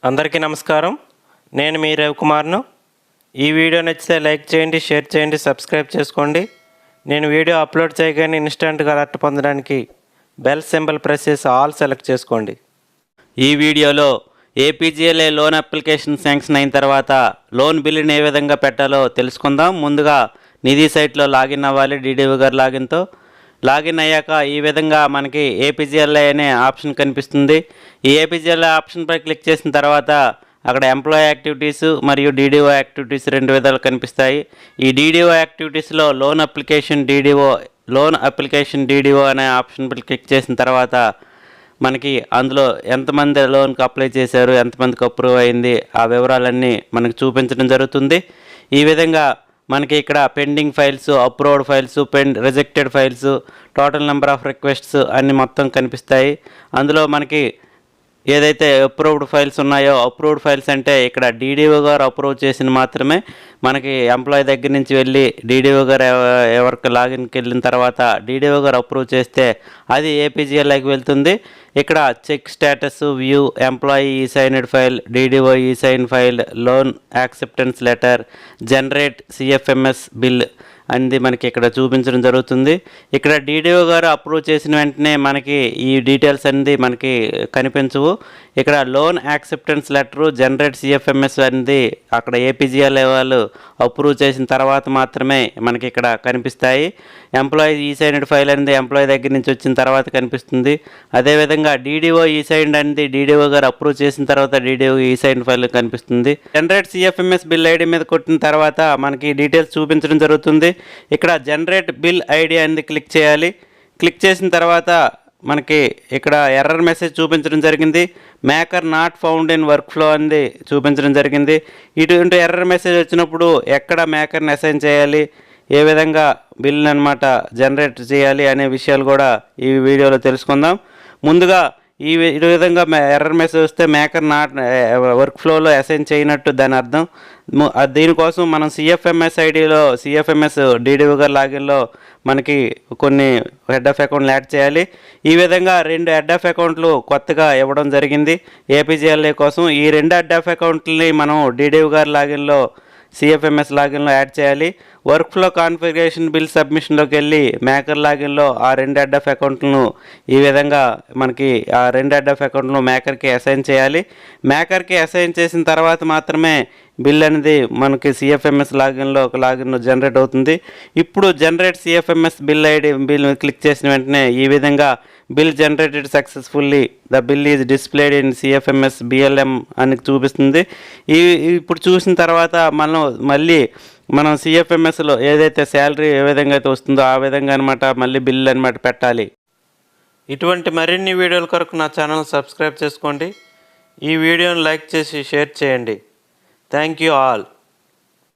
అందరికీ నమస్కారం. నేను మీ రవికుమార్ను. ఈ వీడియో నచ్చితే లైక్ చేయండి, షేర్ చేయండి, సబ్స్క్రైబ్ చేసుకోండి. నేను వీడియో అప్లోడ్ చేయగానే ఇన్స్టెంట్గా అలర్ట్ పొందడానికి బెల్ సింబల్ ప్రెస్ చేసి ఆల్ సెలెక్ట్ చేసుకోండి. ఈ వీడియోలో ఏపీజీఎల్ఏ లోన్ అప్లికేషన్ శాంక్షన్ అయిన తర్వాత లోన్ బిల్లుని ఏ విధంగా పెట్టాలో తెలుసుకుందాం. ముందుగా నిధి సైట్లో లాగిన్ అవ్వాలి. డీడీఓ గారి లాగిన్తో లాగిన్ అయ్యాక ఈ విధంగా మనకి ఏపీజీఎల్ఐ అనే ఆప్షన్ కనిపిస్తుంది. ఈ ఏపీజీఎల్ఐ ఆప్షన్పై క్లిక్ చేసిన తర్వాత అక్కడ ఎంప్లాయీ యాక్టివిటీస్ మరియు డీడీఓ యాక్టివిటీస్ రెండు విధాలు కనిపిస్తాయి. ఈ డీడీఓ యాక్టివిటీస్లో లోన్ అప్లికేషన్ డీడీఓ అనే ఆప్షన్పై క్లిక్ చేసిన తర్వాత మనకి అందులో ఎంతమంది లోన్కి అప్లై చేశారు, ఎంతమందికి అప్రూవ్ అయింది, ఆ వివరాలన్నీ మనకు చూపించడం జరుగుతుంది. ఈ విధంగా మనకి ఇక్కడ pending files, approved files, rejected files, total number of requests అన్నీ మొత్తం కనిపిస్తాయి. అందులో మనకి ఏదైతే అప్రూవ్డ్ ఫైల్స్ ఉన్నాయో, అప్రూవ్డ్ ఫైల్స్ అంటే ఇక్కడ డీడీఓ గారు అప్రూవ్ చేసిన మాత్రమే మనకి ఎంప్లాయీ దగ్గర నుంచి వెళ్ళి డీడీఓ గారు ఎవరికి లాగిన్కి వెళ్ళిన తర్వాత డీడీఓ గారు అప్రూవ్ చేస్తే అది ఏపీజీఎల్ఐకి వెళ్తుంది. ఇక్కడ check status, view, employee e signed file, DDO e sign file, loan acceptance letter, generate CFMS bill అనేది మనకి ఇక్కడ చూపించడం జరుగుతుంది. ఇక్కడ డీడీఓ గారు అప్రూవ్ చేసిన వెంటనే మనకి ఈ డీటెయిల్స్ అనేది మనకి కనిపించవు. ఇక్కడ loan acceptance letter, generate CFMS అనేది అక్కడ ఏపీజీఎల్ఐ వాళ్ళు అప్రూవ్ చేసిన తర్వాత మాత్రమే మనకి ఇక్కడ కనిపిస్తాయి. ఎంప్లాయీ ఈ సైన్డ్ ఫైల్ అనేది ఎంప్లాయీ దగ్గర నుంచి వచ్చిన తర్వాత కనిపిస్తుంది. అదేవిధంగా డీడీఓ ఈ సైన్ అనేది డీడీఓ గారు అప్రూవ్ చేసిన తర్వాత డీడీఓ ఈ సైన్ ఫైల్ కనిపిస్తుంది. జనరేట్ సిఎఫ్ఎంఎస్ బిల్ ఐడి మీద కొట్టిన తర్వాత మనకి డీటెయిల్స్ చూపించడం జరుగుతుంది. ఇక్కడ జనరేట్ బిల్ ఐడి అనేది క్లిక్ చేయాలి. క్లిక్ చేసిన తర్వాత మనకి ఇక్కడ ఎర్రర్ మెసేజ్ చూపించడం జరిగింది. Maker not found in work flow అనేది చూపించడం జరిగింది. ఇటువంటి ఎర్రర్ మెసేజ్ వచ్చినప్పుడు ఎక్కడ మేకర్ని అసైన్ చేయాలి, ఏ విధంగా బిల్ అనమాట జనరేట్ చేయాలి అనే విషయాలు కూడా ఈ వీడియోలో తెలుసుకుందాం. ముందుగా ఈ విధంగా ఎర్రర్ మెసేజ్ వస్తే మేకర్ నాట్ వర్క్ ఫ్లోలో అసైన్ చేయనట్టు దాని అర్థం. దీనికోసం మనం సిఎఫ్ఎంఎస్ డీడీఓ గారి లాగిన్లో మనకి కొన్ని హెడ్ ఆఫ్ అకౌంట్లు యాడ్ చేయాలి. ఈ విధంగా 2 హెడ్ ఆఫ్ అకౌంట్లు కొత్తగా ఇవ్వడం జరిగింది ఏపీజీఎల్ఐ కోసం. ఈ 2 హెడ్ ఆఫ్ అకౌంట్లని మనం డీడీఓ గారి లాగిన్లో సిఎఫ్ఎంఎస్ లాగిన్లో యాడ్ చేయాలి. వర్క్ ఫ్లో కాన్ఫిగరేషన్ బిల్ సబ్మిషన్లోకి వెళ్ళి మేకర్ లాగిన్లో ఆ 2 హెడ్ ఆఫ్ అకౌంట్లను ఈ విధంగా మనకి ఆ 2 హెడ్ ఆఫ్ అకౌంట్లను మేకర్కి అసైన్ చేయాలి. మేకర్కి అసైన్ చేసిన తర్వాత మాత్రమే బిల్ అనేది మనకి సిఎఫ్ఎంఎస్ లాగిన్లో ఒక లాగిన్లో జనరేట్ అవుతుంది. ఇప్పుడు జనరేట్ సిఎఫ్ఎంఎస్ బిల్ క్లిక్ చేసిన వెంటనే ఈ విధంగా bill generated successfully, the bill is displayed in CFMS BLM అని చూపిస్తుంది. ఇప్పుడు చూసిన తర్వాత మనం సిఎఫ్ఎంఎస్లో ఏదైతే శాలరీ ఏ విధంగా అయితే వస్తుందో ఆ విధంగా అనమాట మళ్ళీ బిల్ అనమాట పెట్టాలి. ఇటువంటి మరిన్ని వీడియోల కొరకు నా ఛానల్ సబ్స్క్రైబ్ చేసుకోండి. ఈ వీడియోని లైక్ చేసి షేర్ చేయండి. Thank you all.